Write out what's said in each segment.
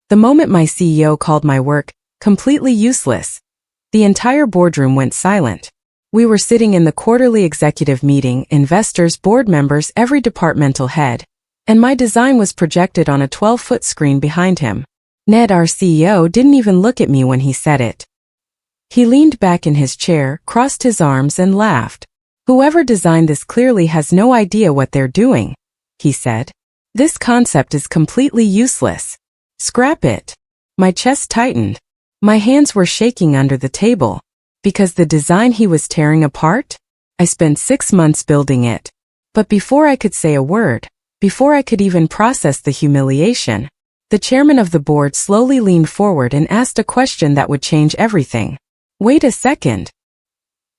The moment my CEO called my work completely useless, the entire boardroom went silent. We were sitting in the quarterly executive meeting, investors, board members, every departmental head, and my design was projected on a 12-foot screen behind him. Ned, our CEO, didn't even look at me when he said it. He leaned back in his chair, crossed his arms, and laughed. "Whoever designed this clearly has no idea what they're doing," he said. "This concept is completely useless. Scrap it." My chest tightened. My hands were shaking under the table. Because the design he was tearing apart? I spent 6 months building it. But before I could say a word, before I could even process the humiliation, the chairman of the board slowly leaned forward and asked a question that would change everything. "Wait a second."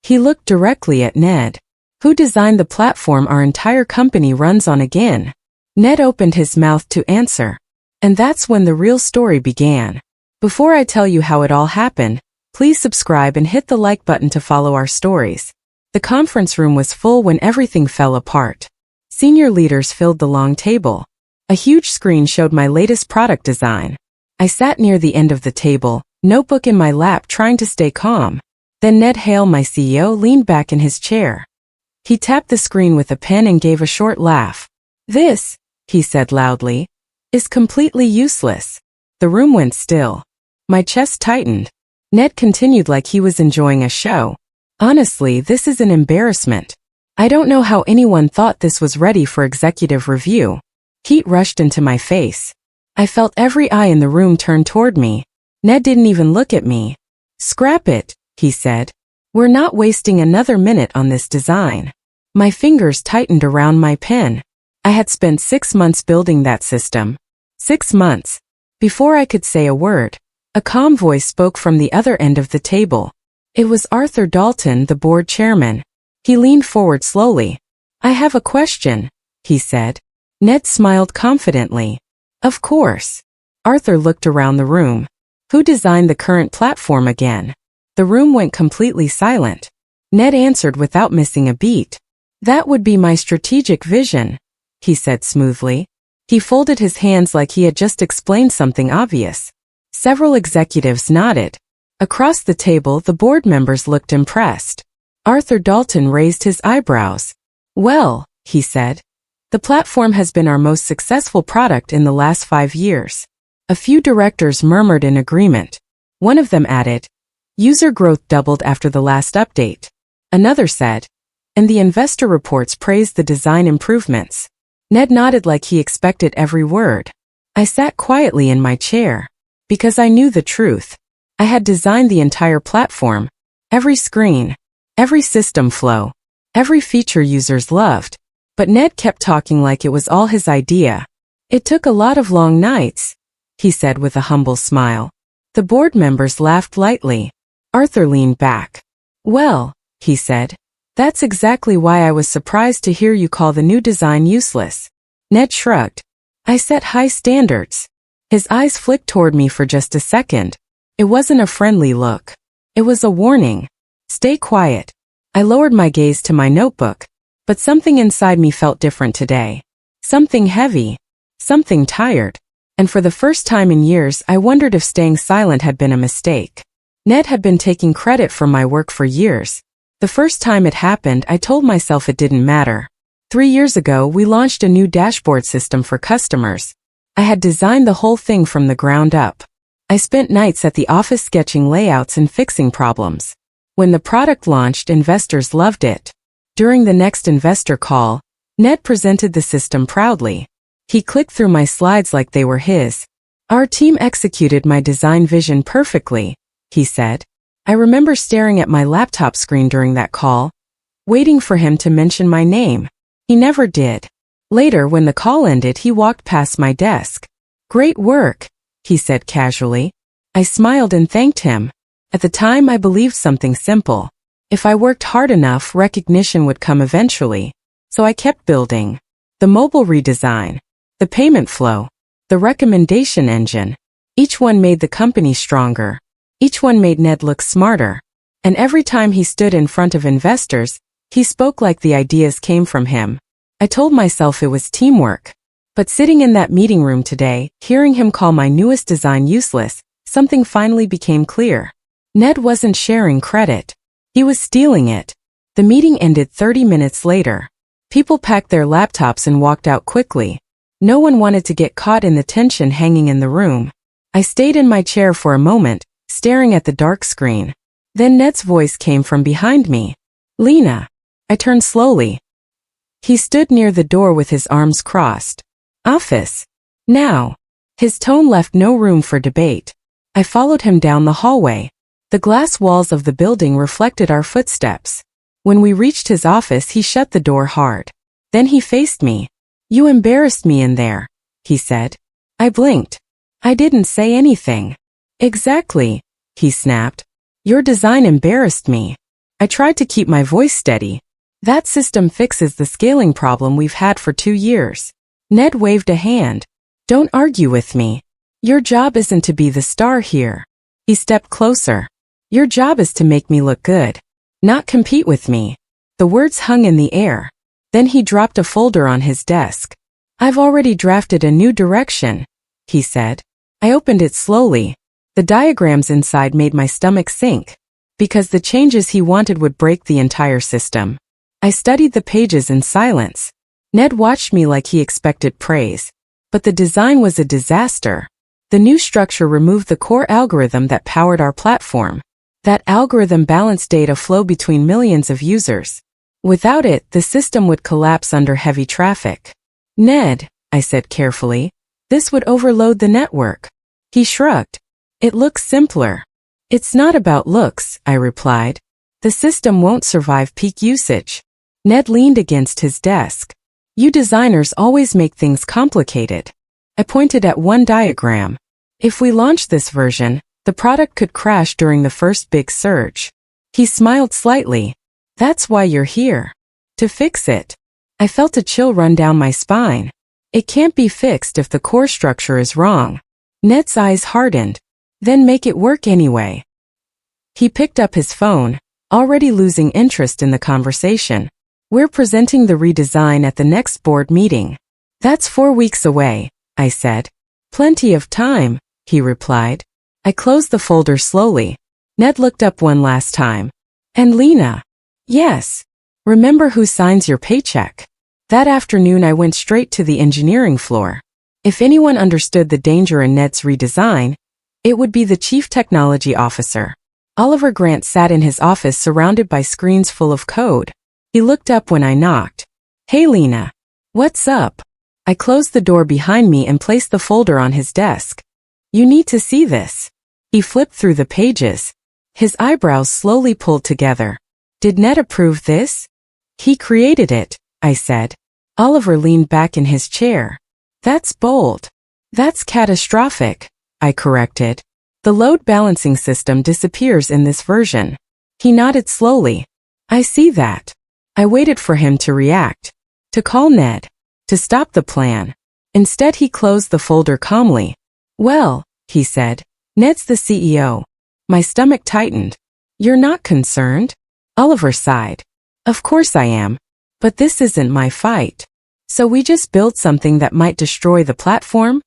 He looked directly at Ned. "Who designed the platform our entire company runs on again?" Ned opened his mouth to answer. And that's when the real story began. Before I tell you how it all happened, please subscribe and hit the like button to follow our stories. The conference room was full when everything fell apart. Senior leaders filled the long table. A huge screen showed my latest product design. I sat near the end of the table, notebook in my lap, trying to stay calm. Then Ned Hale, my CEO, leaned back in his chair. He tapped the screen with a pen and gave a short laugh. "This," he said loudly, "is completely useless." The room went still. My chest tightened. Ned continued like he was enjoying a show. "Honestly, this is an embarrassment. I don't know how anyone thought this was ready for executive review." Heat rushed into my face. I felt every eye in the room turn toward me. Ned didn't even look at me. "Scrap it," he said. "We're not wasting another minute on this design." My fingers tightened around my pen. I had spent 6 months building that system. 6 months. Before I could say a word, a calm voice spoke from the other end of the table. It was Arthur Dalton, the board chairman. He leaned forward slowly. "I have a question," he said. Ned smiled confidently. "Of course." Arthur looked around the room. "Who designed the current platform again?" The room went completely silent. Ned answered without missing a beat. "That would be my strategic vision," he said smoothly. He folded his hands like he had just explained something obvious. Several executives nodded. Across the table, the board members looked impressed. Arthur Dalton raised his eyebrows. "Well," he said, "the platform has been our most successful product in the last 5 years." A few directors murmured in agreement. One of them added, "User growth doubled after the last update." Another said, "And the investor reports praised the design improvements." Ned nodded like he expected every word. I sat quietly in my chair. Because I knew the truth. I had designed the entire platform. Every screen. Every system flow. Every feature users loved. But Ned kept talking like it was all his idea. "It took a lot of long nights," he said with a humble smile. The board members laughed lightly. Arthur leaned back. "Well," he said, "that's exactly why I was surprised to hear you call the new design useless." Ned shrugged. "I set high standards." His eyes flicked toward me for just a second. It wasn't a friendly look. It was a warning. "Stay quiet." I lowered my gaze to my notebook, but something inside me felt different today. Something heavy. Something tired. And for the first time in years, I wondered if staying silent had been a mistake. Ned had been taking credit for my work for years. The first time it happened, I told myself it didn't matter. 3 years ago, we launched a new dashboard system for customers. I had designed the whole thing from the ground up. I spent nights at the office sketching layouts and fixing problems. When the product launched, investors loved it. During the next investor call, Ned presented the system proudly. He clicked through my slides like they were his. "Our team executed my design vision perfectly," he said. I remember staring at my laptop screen during that call, waiting for him to mention my name. He never did. Later, when the call ended, he walked past my desk. "Great work," he said casually. I smiled and thanked him. At the time, I believed something simple. If I worked hard enough, recognition would come eventually. So I kept building. The mobile redesign. The payment flow. The recommendation engine. Each one made the company stronger. Each one made Ned look smarter. And every time he stood in front of investors, he spoke like the ideas came from him. I told myself it was teamwork. But sitting in that meeting room today, hearing him call my newest design useless, something finally became clear. Ned wasn't sharing credit. He was stealing it. The meeting ended 30 minutes later. People packed their laptops and walked out quickly. No one wanted to get caught in the tension hanging in the room. I stayed in my chair for a moment, staring at the dark screen. Then Ned's voice came from behind me. Lena. I turned slowly. He stood near the door with his arms crossed. Office. Now. His tone left no room for debate. I followed him down the hallway. The glass walls of the building reflected our footsteps. When we reached his office, he shut the door hard. Then he faced me. You embarrassed me in there, he said. I blinked. I didn't say anything. Exactly, he snapped. Your design embarrassed me. I tried to keep my voice steady. That system fixes the scaling problem we've had for 2 years. Ned waved a hand. Don't argue with me. Your job isn't to be the star here. He stepped closer. Your job is to make me look good, not compete with me. The words hung in the air. Then he dropped a folder on his desk. I've already drafted a new direction, he said. I opened it slowly. The diagrams inside made my stomach sink, because the changes he wanted would break the entire system. I studied the pages in silence. Ned watched me like he expected praise. But the design was a disaster. The new structure removed the core algorithm that powered our platform. That algorithm balanced data flow between millions of users. Without it, the system would collapse under heavy traffic. Ned, I said carefully, this would overload the network. He shrugged. It looks simpler. It's not about looks, I replied. The system won't survive peak usage. Ned leaned against his desk. You designers always make things complicated. I pointed at one diagram. If we launch this version, the product could crash during the first big surge. He smiled slightly. That's why you're here. To fix it. I felt a chill run down my spine. It can't be fixed if the core structure is wrong. Ned's eyes hardened. Then make it work anyway. He picked up his phone, already losing interest in the conversation. We're presenting the redesign at the next board meeting. That's 4 weeks away, I said. Plenty of time, he replied. I closed the folder slowly. Ned looked up one last time. And Lena? Yes. Remember who signs your paycheck? That afternoon I went straight to the engineering floor. If anyone understood the danger in Ned's redesign, it would be the Chief Technology Officer. Oliver Grant sat in his office surrounded by screens full of code. He looked up when I knocked. Hey Lena. What's up? I closed the door behind me and placed the folder on his desk. You need to see this. He flipped through the pages. His eyebrows slowly pulled together. Did Ned approve this? He created it, I said. Oliver leaned back in his chair. That's bold. That's catastrophic, I corrected. The load balancing system disappears in this version. He nodded slowly. I see that. I waited for him to react. To call Ned. To stop the plan. Instead he closed the folder calmly. Well, he said, Ned's the CEO. My stomach tightened. You're not concerned? Oliver sighed. Of course I am. But this isn't my fight. So we just build something that might destroy the platform?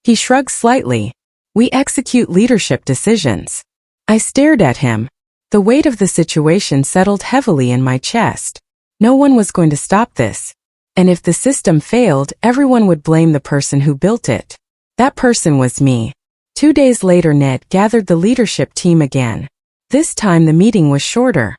He shrugged slightly. We execute leadership decisions. I stared at him. The weight of the situation settled heavily in my chest. No one was going to stop this. And if the system failed, everyone would blame the person who built it. That person was me. 2 days later Ned gathered the leadership team again. This time the meeting was shorter.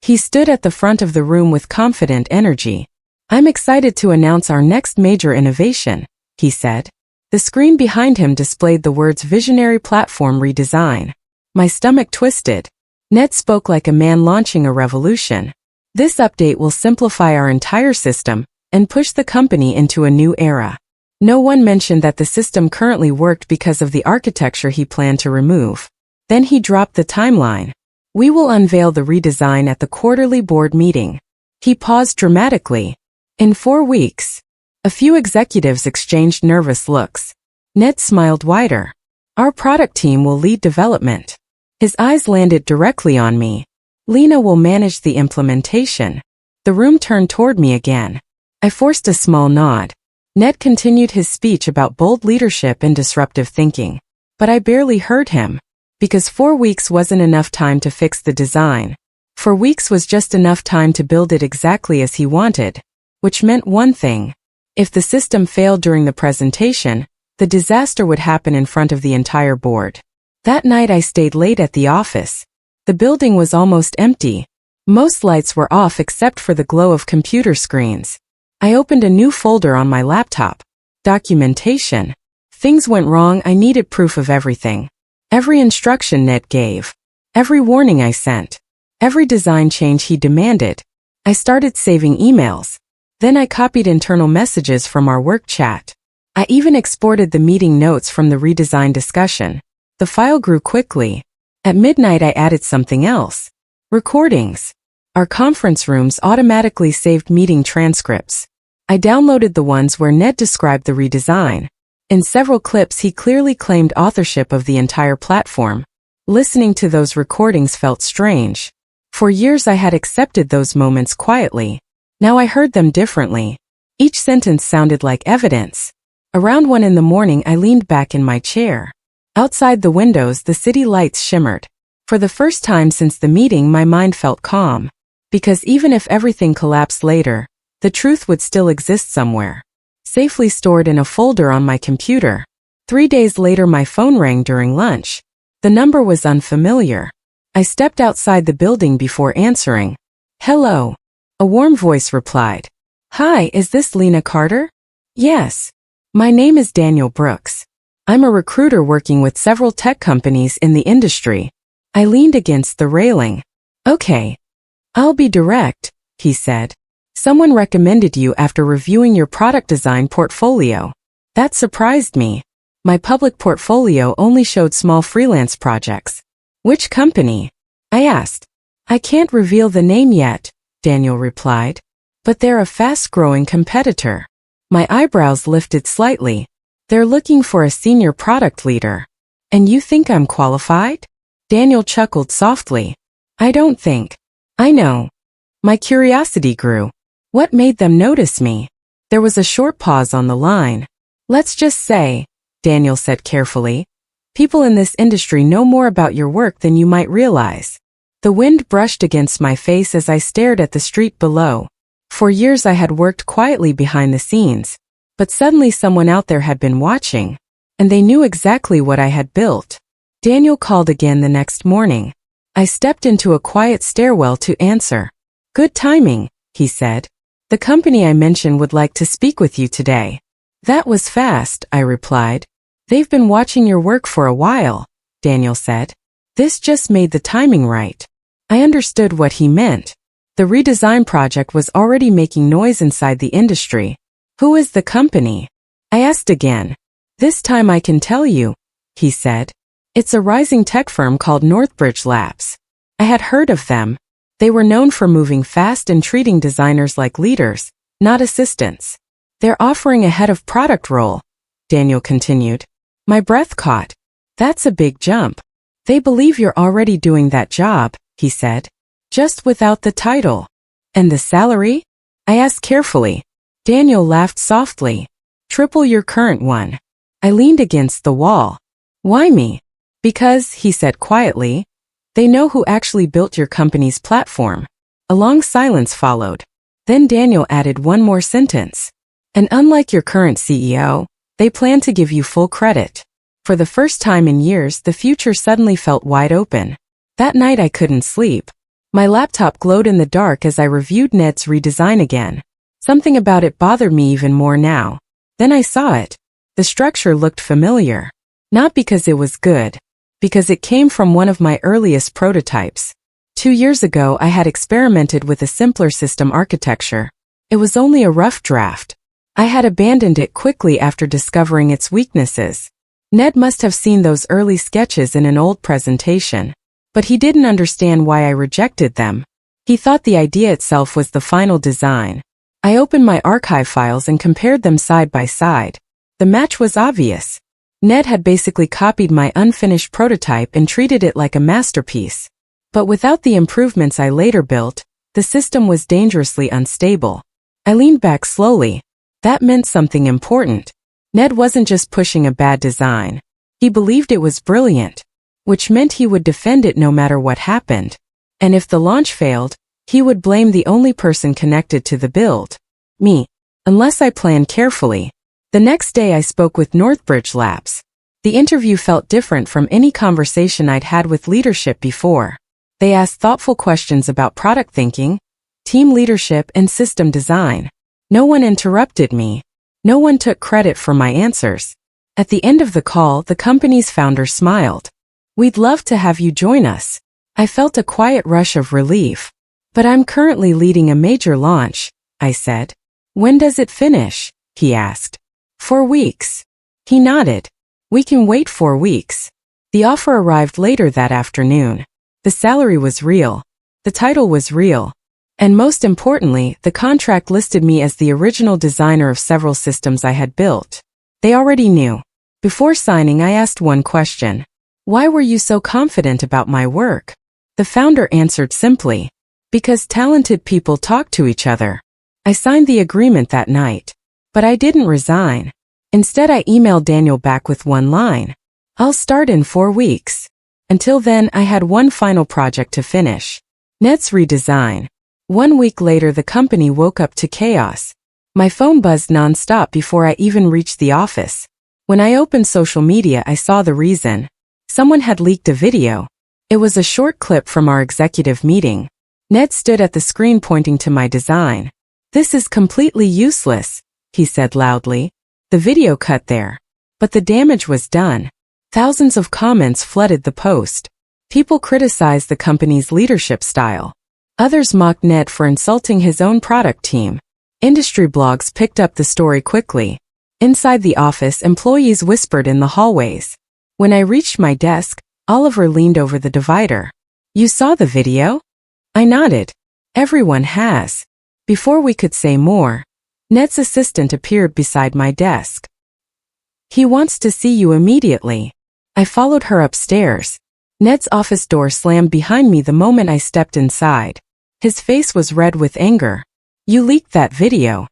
He stood at the front of the room with confident energy. I'm excited to announce our next major innovation, he said. The screen behind him displayed the words Visionary Platform Redesign. My stomach twisted. Ned spoke like a man launching a revolution. This update will simplify our entire system and push the company into a new era. No one mentioned that the system currently worked because of the architecture he planned to remove. Then he dropped the timeline. We will unveil the redesign at the quarterly board meeting. He paused dramatically. In 4 weeks. A few executives exchanged nervous looks. Ned smiled wider. Our product team will lead development. His eyes landed directly on me. Lena will manage the implementation. The room turned toward me again. I forced a small nod. Ned continued his speech about bold leadership and disruptive thinking. But I barely heard him. Because 4 weeks wasn't enough time to fix the design. 4 weeks was just enough time to build it exactly as he wanted. Which meant one thing. If the system failed during the presentation, the disaster would happen in front of the entire board. That night I stayed late at the office. The building was almost empty. Most lights were off except for the glow of computer screens. I opened a new folder on my laptop. Documentation. Things went wrong. I needed proof of everything. Every instruction Ned gave. Every warning I sent. Every design change he demanded. I started saving emails. Then I copied internal messages from our work chat. I even exported the meeting notes from the redesign discussion. The file grew quickly. At midnight I added something else. Recordings. Our conference rooms automatically saved meeting transcripts. I downloaded the ones where Ned described the redesign. In several clips he clearly claimed authorship of the entire platform. Listening to those recordings felt strange. For years I had accepted those moments quietly. Now I heard them differently. Each sentence sounded like evidence. Around 1 in the morning I leaned back in my chair. Outside the windows the city lights shimmered. For the first time since the meeting my mind felt calm. Because even if everything collapsed later, the truth would still exist somewhere. Safely stored in a folder on my computer. 3 days later my phone rang during lunch. The number was unfamiliar. I stepped outside the building before answering. Hello. A warm voice replied. Hi, is this Lena Carter? Yes. My name is Daniel Brooks. I'm a recruiter working with several tech companies in the industry. I leaned against the railing. Okay. I'll be direct, he said. Someone recommended you after reviewing your product design portfolio. That surprised me. My public portfolio only showed small freelance projects. Which company? I asked. I can't reveal the name yet, Daniel replied. But they're a fast-growing competitor. My eyebrows lifted slightly. They're looking for a senior product leader. And you think I'm qualified? Daniel chuckled softly. I don't think. I know. My curiosity grew. What made them notice me? There was a short pause on the line. Let's just say, Daniel said carefully, people in this industry know more about your work than you might realize. The wind brushed against my face as I stared at the street below. For years I had worked quietly behind the scenes, but suddenly someone out there had been watching, and they knew exactly what I had built. Daniel called again the next morning. I stepped into a quiet stairwell to answer. Good timing, he said. The company I mentioned would like to speak with you today. That was fast, I replied. They've been watching your work for a while, Daniel said. This just made the timing right. I understood what he meant. The redesign project was already making noise inside the industry. Who is the company? I asked again. This time I can tell you, he said. It's a rising tech firm called Northbridge Labs. I had heard of them. They were known for moving fast and treating designers like leaders, not assistants. They're offering a head of product role, Daniel continued. My breath caught. That's a big jump. They believe you're already doing that job, he said. Just without the title. And the salary? I asked carefully. Daniel laughed softly. Triple your current one. I leaned against the wall. Why me? Because, he said quietly, they know who actually built your company's platform. A long silence followed. Then Daniel added one more sentence. And unlike your current CEO, they plan to give you full credit. For the first time in years, the future suddenly felt wide open. That night I couldn't sleep. My laptop glowed in the dark as I reviewed Ned's redesign again. Something about it bothered me even more now. Then I saw it. The structure looked familiar. Not because it was good. Because it came from one of my earliest prototypes. 2 years ago I had experimented with a simpler system architecture. It was only a rough draft. I had abandoned it quickly after discovering its weaknesses. Ned must have seen those early sketches in an old presentation. But he didn't understand why I rejected them. He thought the idea itself was the final design. I opened my archive files and compared them side by side. The match was obvious. Ned had basically copied my unfinished prototype and treated it like a masterpiece. But without the improvements I later built, the system was dangerously unstable. I leaned back slowly. That meant something important. Ned wasn't just pushing a bad design. He believed it was brilliant, which meant he would defend it no matter what happened. And if the launch failed, he would blame the only person connected to the build, me, unless I planned carefully. The next day I spoke with Northbridge Labs. The interview felt different from any conversation I'd had with leadership before. They asked thoughtful questions about product thinking, team leadership, and system design. No one interrupted me. No one took credit for my answers. At the end of the call, the company's founder smiled. "We'd love to have you join us." I felt a quiet rush of relief. "But I'm currently leading a major launch," I said. "When does it finish?" he asked. 4 weeks. He nodded. "We can wait 4 weeks." The offer arrived later that afternoon. The salary was real. The title was real. And most importantly, the contract listed me as the original designer of several systems I had built. They already knew. Before signing, I asked one question. "Why were you so confident about my work?" The founder answered simply, "Because talented people talk to each other." I signed the agreement that night. But I didn't resign. Instead, I emailed Daniel back with one line. "I'll start in 4 weeks." Until then, I had one final project to finish. Ned's redesign. 1 week later, the company woke up to chaos. My phone buzzed nonstop before I even reached the office. When I opened social media, I saw the reason. Someone had leaked a video. It was a short clip from our executive meeting. Ned stood at the screen pointing to my design. "This is completely useless," he said loudly. The video cut there. But the damage was done. Thousands of comments flooded the post. People criticized the company's leadership style. Others mocked Ned for insulting his own product team. Industry blogs picked up the story quickly. Inside the office, employees whispered in the hallways. When I reached my desk, Oliver leaned over the divider. "You saw the video?" I nodded. "Everyone has." Before we could say more, Ned's assistant appeared beside my desk. "He wants to see you immediately." I followed her upstairs. Ned's office door slammed behind me the moment I stepped inside. His face was red with anger. "You leaked that video."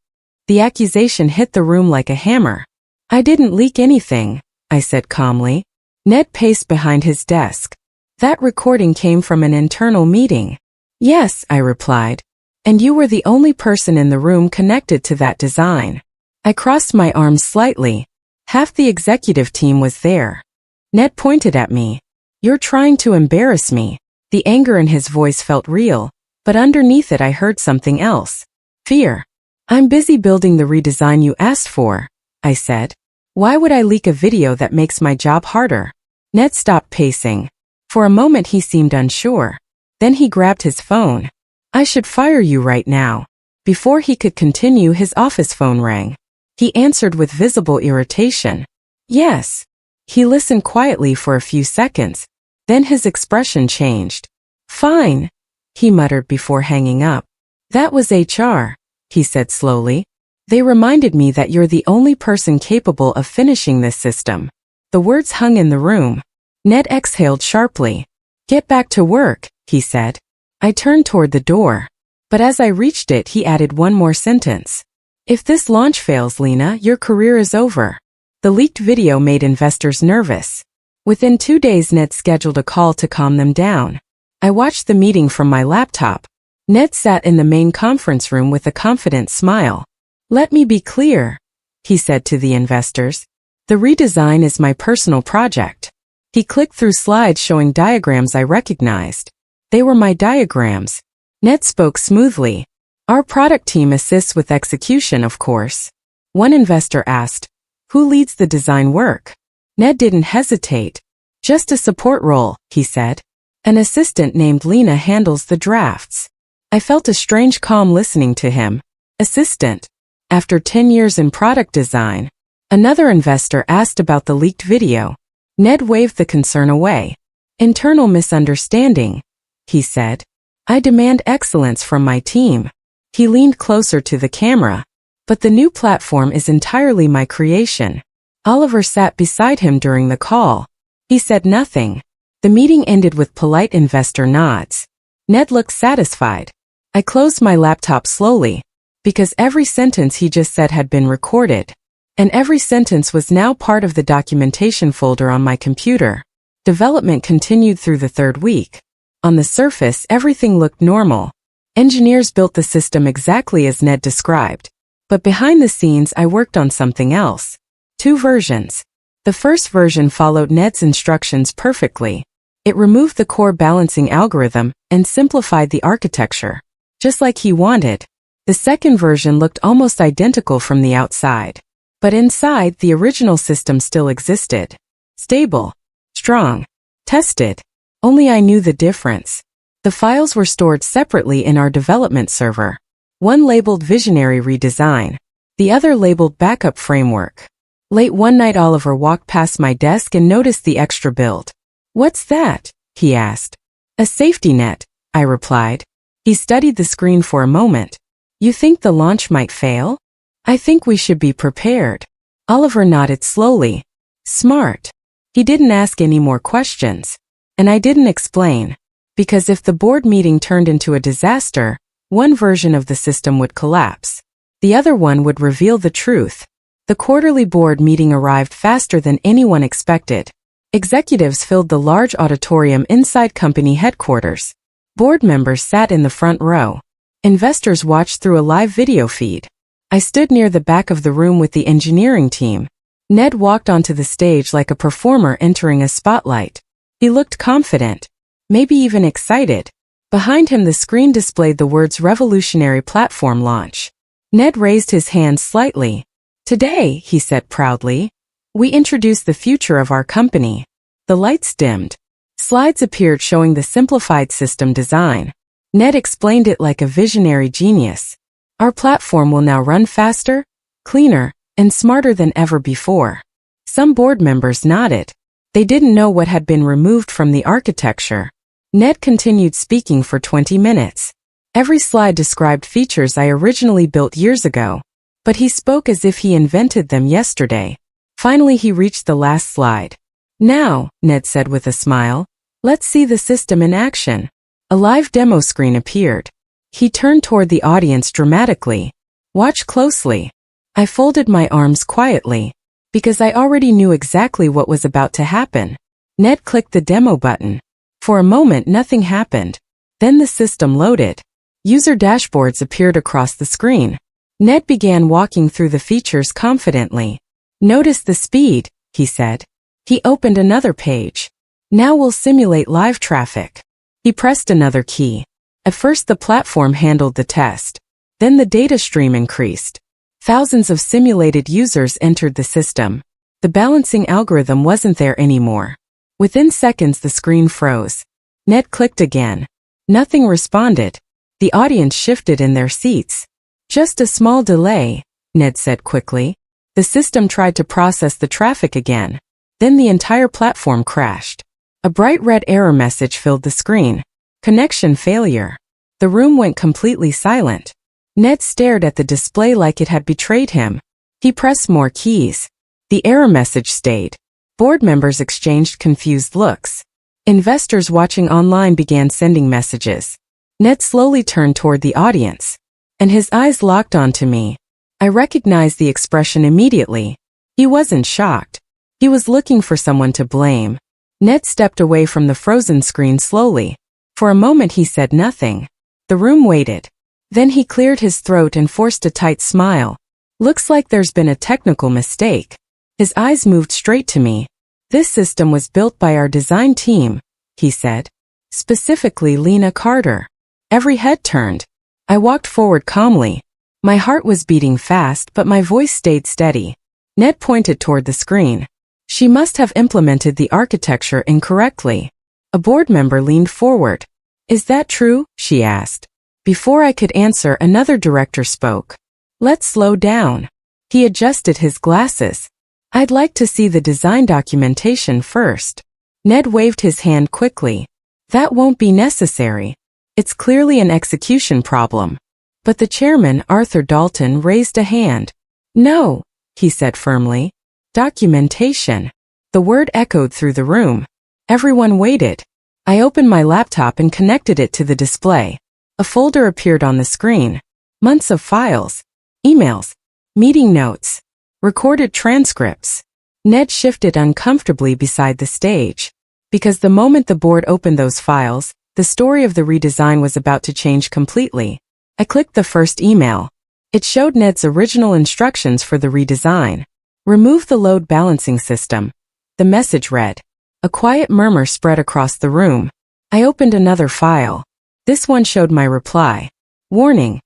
The accusation hit the room like a hammer. "I didn't leak anything," I said calmly. Ned paced behind his desk. "That recording came from an internal meeting." "Yes," I replied. "And you were the only person in the room connected to that design." I crossed my arms slightly. Half the executive team was there. Ned pointed at me. "You're trying to embarrass me." The anger in his voice felt real, but underneath it I heard something else. Fear. "I'm busy building the redesign you asked for," I said. "Why would I leak a video that makes my job harder?" Ned stopped pacing. For a moment he seemed unsure. Then he grabbed his phone. "I should fire you right now." Before he could continue, his office phone rang. He answered with visible irritation. "Yes." He listened quietly for a few seconds. Then his expression changed. "Fine," he muttered before hanging up. "That was HR," he said slowly. "They reminded me that you're the only person capable of finishing this system." The words hung in the room. Ned exhaled sharply. "Get back to work," he said. I turned toward the door. But as I reached it, he added one more sentence. "If this launch fails, Lena, your career is over." The leaked video made investors nervous. Within 2 days, Ned scheduled a call to calm them down. I watched the meeting from my laptop. Ned sat in the main conference room with a confident smile. "Let me be clear," he said to the investors. "The redesign is my personal project." He clicked through slides showing diagrams I recognized. They were my diagrams. Ned spoke smoothly. "Our product team assists with execution, of course." One investor asked, "Who leads the design work?" Ned didn't hesitate. "Just a support role," he said. "An assistant named Lena handles the drafts." I felt a strange calm listening to him. Assistant. After 10 years in product design. Another investor asked about the leaked video. Ned waved the concern away. "Internal misunderstanding," he said. "I demand excellence from my team." He leaned closer to the camera. "But the new platform is entirely my creation." Oliver sat beside him during the call. He said nothing. The meeting ended with polite investor nods. Ned looked satisfied. I closed my laptop slowly. because every sentence he just said had been recorded. And every sentence was now part of the documentation folder on my computer. Development continued through the third week. On the surface, everything looked normal. Engineers built the system exactly as Ned described. But behind the scenes, I worked on something else. 2 versions. The first version followed Ned's instructions perfectly. It removed the core balancing algorithm and simplified the architecture, just like he wanted. The second version looked almost identical from the outside. But inside, the original system still existed. Stable. Strong. Tested. Only I knew the difference. The files were stored separately in our development server. One labeled Visionary Redesign. The other labeled Backup Framework. Late one night, Oliver walked past my desk and noticed the extra build. "What's that?" he asked. "A safety net," I replied. He studied the screen for a moment. "You think the launch might fail?" "I think we should be prepared." Oliver nodded slowly. "Smart." He didn't ask any more questions. And I didn't explain. Because if the board meeting turned into a disaster, one version of the system would collapse. The other one would reveal the truth. The quarterly board meeting arrived faster than anyone expected. Executives filled the large auditorium inside company headquarters. Board members sat in the front row. Investors watched through a live video feed. I stood near the back of the room with the engineering team. Ned walked onto the stage like a performer entering a spotlight. He looked confident, maybe even excited. Behind him, the screen displayed the words "Revolutionary Platform Launch." Ned raised his hand slightly. "Today," he said proudly, "we introduce the future of our company." The lights dimmed. Slides appeared showing the simplified system design. Ned explained it like a visionary genius. "Our platform will now run faster, cleaner, and smarter than ever before." Some board members nodded. They didn't know what had been removed from the architecture. Ned continued speaking for 20 minutes. Every slide described features I originally built years ago. But he spoke as if he invented them yesterday. Finally, he reached the last slide. "Now," Ned said with a smile, "let's see the system in action." A live demo screen appeared. He turned toward the audience dramatically. "Watch closely." I folded my arms quietly, because I already knew exactly what was about to happen. Ned clicked the demo button. For a moment, nothing happened. Then the system loaded. User dashboards appeared across the screen. Ned began walking through the features confidently. "Notice the speed," he said. He opened another page. "Now we'll simulate live traffic." He pressed another key. At first, the platform handled the test. Then the data stream increased. Thousands of simulated users entered the system. The balancing algorithm wasn't there anymore. Within seconds, the screen froze. Ned clicked again. Nothing responded. The audience shifted in their seats. "Just a small delay," Ned said quickly. The system tried to process the traffic again. Then the entire platform crashed. A bright red error message filled the screen. "Connection failure." The room went completely silent. Ned stared at the display like it had betrayed him. He pressed more keys. The error message stayed. Board members exchanged confused looks. Investors watching online began sending messages. Ned slowly turned toward the audience, and his eyes locked onto me. I recognized the expression immediately. He wasn't shocked. He was looking for someone to blame. Ned stepped away from the frozen screen slowly. For a moment, he said nothing. The room waited. Then he cleared his throat and forced a tight smile. "Looks like there's been a technical mistake." His eyes moved straight to me. "This system was built by our design team," he said. "Specifically Lena Carter." Every head turned. I walked forward calmly. My heart was beating fast, but my voice stayed steady. Ned pointed toward the screen. "She must have implemented the architecture incorrectly." A board member leaned forward. "Is that true?" she asked. Before I could answer, another director spoke. "Let's slow down." He adjusted his glasses. "I'd like to see the design documentation first." Ned waved his hand quickly. "That won't be necessary. It's clearly an execution problem." But the chairman, Arthur Dalton, raised a hand. "No," he said firmly. "Documentation." The word echoed through the room. Everyone waited. I opened my laptop and connected it to the display. A folder appeared on the screen. months of files, emails, meeting notes, recorded transcripts. Ned shifted uncomfortably beside the stage. Because the moment the board opened those files, the story of the redesign was about to change completely. I clicked the first email. It showed Ned's original instructions for the redesign. Remove the load balancing system. The message read. A quiet murmur spread across the room. I opened another file. This one showed my reply. Warning.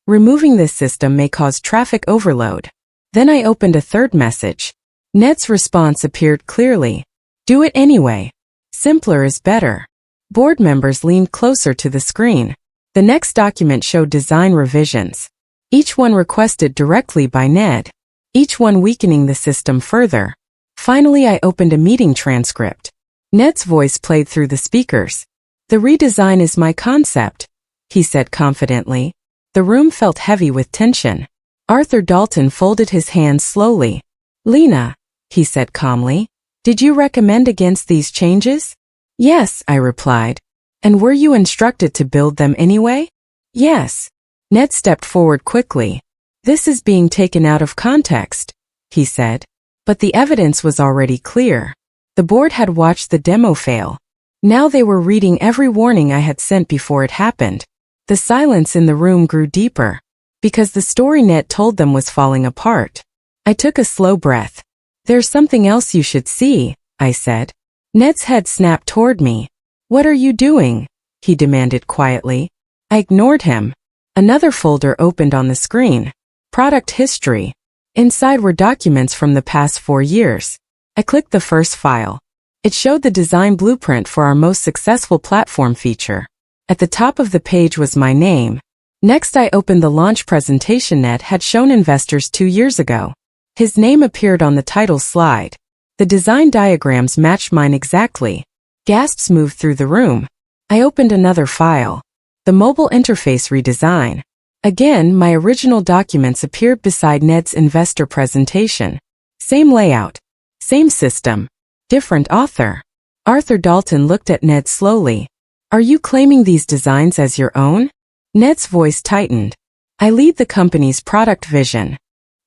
Removing this system may cause traffic overload. Then I opened a third message. Ned's response appeared clearly. Do it anyway. Simpler is better. Board members leaned closer to the screen. The next document showed design revisions. Each one requested directly by Ned. Each one weakening the system further. Finally, I opened a meeting transcript. Ned's voice played through the speakers. The redesign is my concept, he said confidently. The room felt heavy with tension. Arthur Dalton folded his hands slowly. Lena, he said calmly, did you recommend against these changes? Yes, I replied. And were you instructed to build them anyway? Yes. Ned stepped forward quickly. This is being taken out of context, he said. But the evidence was already clear. The board had watched the demo fail. Now they were reading every warning I had sent before it happened. The silence in the room grew deeper. Because the story Ned told them was falling apart. I took a slow breath. There's something else you should see, I said. Ned's head snapped toward me. What are you doing? He demanded quietly. I ignored him. Another folder opened on the screen. Product history. Inside were documents from the past 4 years. I clicked the first file. It showed the design blueprint for our most successful platform feature. At the top of the page was my name. Next, I opened the launch presentation Ned had shown investors 2 years ago. His name appeared on the title slide. The design diagrams matched mine exactly. Gasps moved through the room. I opened another file. The mobile interface redesign. Again, my original documents appeared beside Ned's investor presentation. Same layout. Same system. Different author. Arthur Dalton looked at Ned slowly. Are you claiming these designs as your own? Ned's voice tightened. I lead the company's product vision.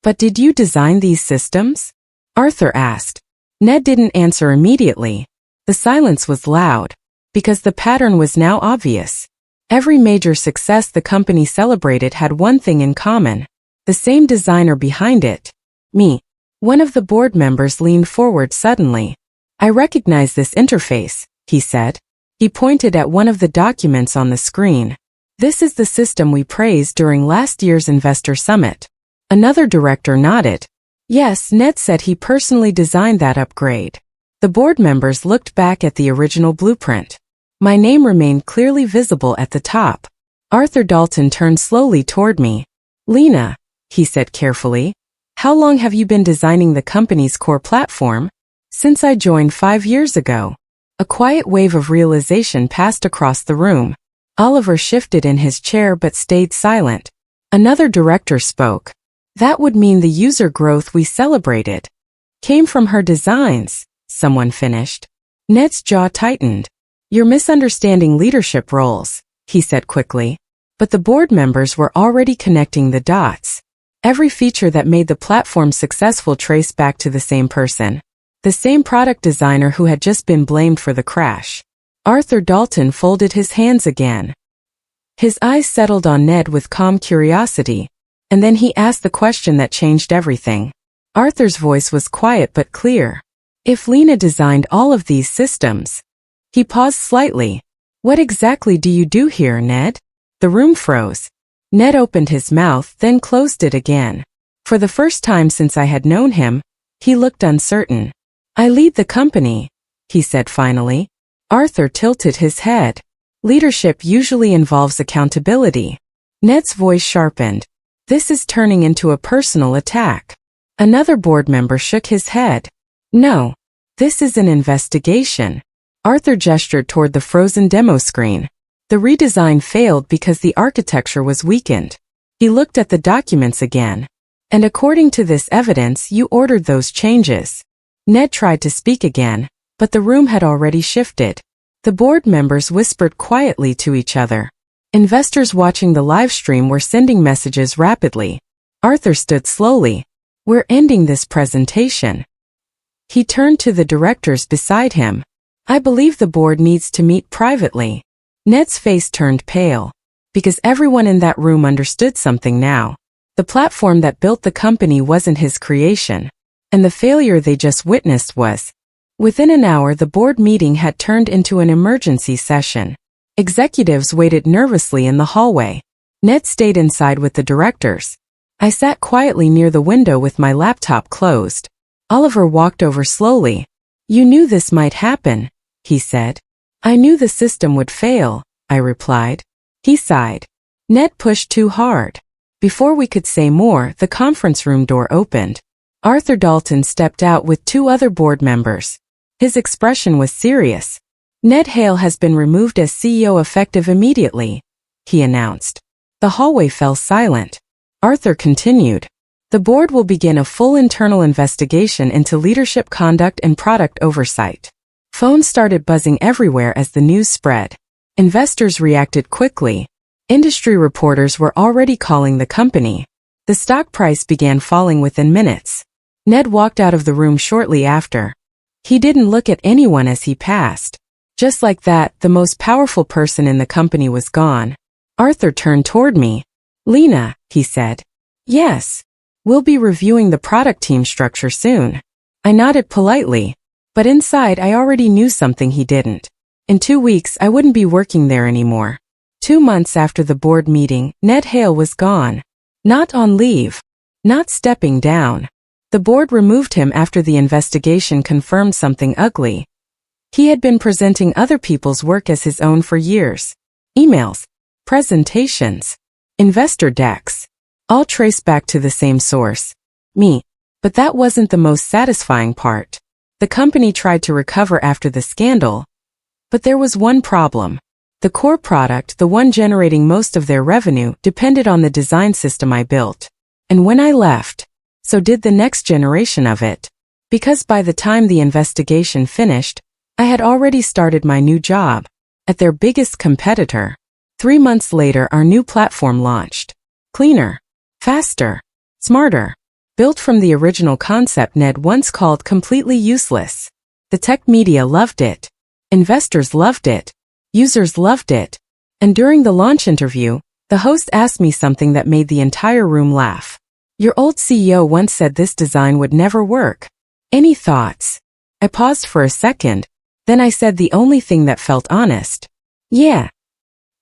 But did you design these systems? Arthur asked. Ned didn't answer immediately. The silence was loud. Because the pattern was now obvious. Every major success the company celebrated had one thing in common. The same designer behind it. Me. One of the board members leaned forward suddenly. I recognize this interface, he said. He pointed at one of the documents on the screen. This is the system we praised during last year's investor summit. Another director nodded. Yes, Ned said he personally designed that upgrade. The board members looked back at the original blueprint. My name remained clearly visible at the top. Arthur Dalton turned slowly toward me. Lena, he said carefully, how long have you been designing the company's core platform? Since I joined 5 years ago. A quiet wave of realization passed across the room. Oliver shifted in his chair but stayed silent. Another director spoke. That would mean the user growth we celebrated came from her designs, someone finished. Ned's jaw tightened. You're misunderstanding leadership roles, he said quickly. But the board members were already connecting the dots. Every feature that made the platform successful traced back to the same person. The same product designer who had just been blamed for the crash. Arthur Dalton folded his hands again. His eyes settled on Ned with calm curiosity. And then he asked the question that changed everything. Arthur's voice was quiet but clear. If Lena designed all of these systems. He paused slightly. What exactly do you do here, Ned? The room froze. Ned opened his mouth, then closed it again. For the first time since I had known him, he looked uncertain. I lead the company, he said finally. Arthur tilted his head. Leadership usually involves accountability. Ned's voice sharpened. This is turning into a personal attack. Another board member shook his head. No. This is an investigation. Arthur gestured toward the frozen demo screen. The redesign failed because the architecture was weakened. He looked at the documents again. And according to this evidence, you ordered those changes. Ned tried to speak again, but the room had already shifted. The board members whispered quietly to each other. Investors watching the live stream were sending messages rapidly. Arthur stood slowly. "We're ending this presentation." He turned to the directors beside him. "I believe the board needs to meet privately." Ned's face turned pale. Because everyone in that room understood something now. The platform that built the company wasn't his creation. And the failure they just witnessed was. Within an hour, the board meeting had turned into an emergency session. Executives waited nervously in the hallway. Ned stayed inside with the directors. I sat quietly near the window with my laptop closed. Oliver walked over slowly. "You knew this might happen," he said. "I knew the system would fail," I replied. He sighed. "Ned pushed too hard." Before we could say more, the conference room door opened. Arthur Dalton stepped out with 2 other board members. His expression was serious. "Ned Hale has been removed as CEO effective immediately," he announced. The hallway fell silent. Arthur continued. "The board will begin a full internal investigation into leadership conduct and product oversight." Phones started buzzing everywhere as the news spread. Investors reacted quickly. Industry reporters were already calling the company. The stock price began falling within minutes. Ned walked out of the room shortly after. He didn't look at anyone as he passed. Just like that, the most powerful person in the company was gone. Arthur turned toward me. "Lena," he said. "Yes. We'll be reviewing the product team structure soon." I nodded politely. But inside I already knew something he didn't. In 2 weeks I wouldn't be working there anymore. 2 months after the board meeting, Ned Hale was gone. Not on leave. Not stepping down. The board removed him after the investigation confirmed something ugly. He had been presenting other people's work as his own for years. Emails, presentations, investor decks, all traced back to the same source. Me. But that wasn't the most satisfying part. The company tried to recover after the scandal. But there was one problem. The core product, the one generating most of their revenue, depended on the design system I built. And when I left, so did the next generation of it. Because by the time the investigation finished, I had already started my new job at their biggest competitor. 3 months later, our new platform launched. Cleaner, faster, smarter. Built from the original concept Ned once called completely useless. The tech media loved it. Investors loved it. Users loved it. And during the launch interview, the host asked me something that made the entire room laugh. "Your old CEO once said this design would never work. Any thoughts?" I paused for a second. Then I said the only thing that felt honest. "Yeah."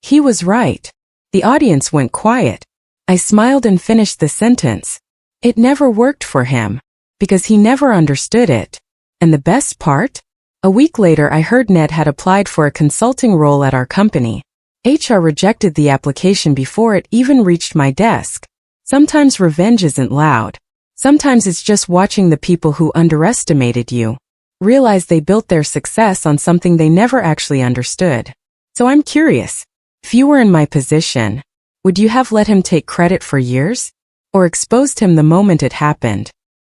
He was right. The audience went quiet. I smiled and finished the sentence. It never worked for him. Because he never understood it. And the best part? A week later I heard Ned had applied for a consulting role at our company. HR rejected the application before it even reached my desk. Sometimes revenge isn't loud. Sometimes it's just watching the people who underestimated you realize they built their success on something they never actually understood. So I'm curious. If you were in my position, would you have let him take credit for years? Or exposed him the moment it happened?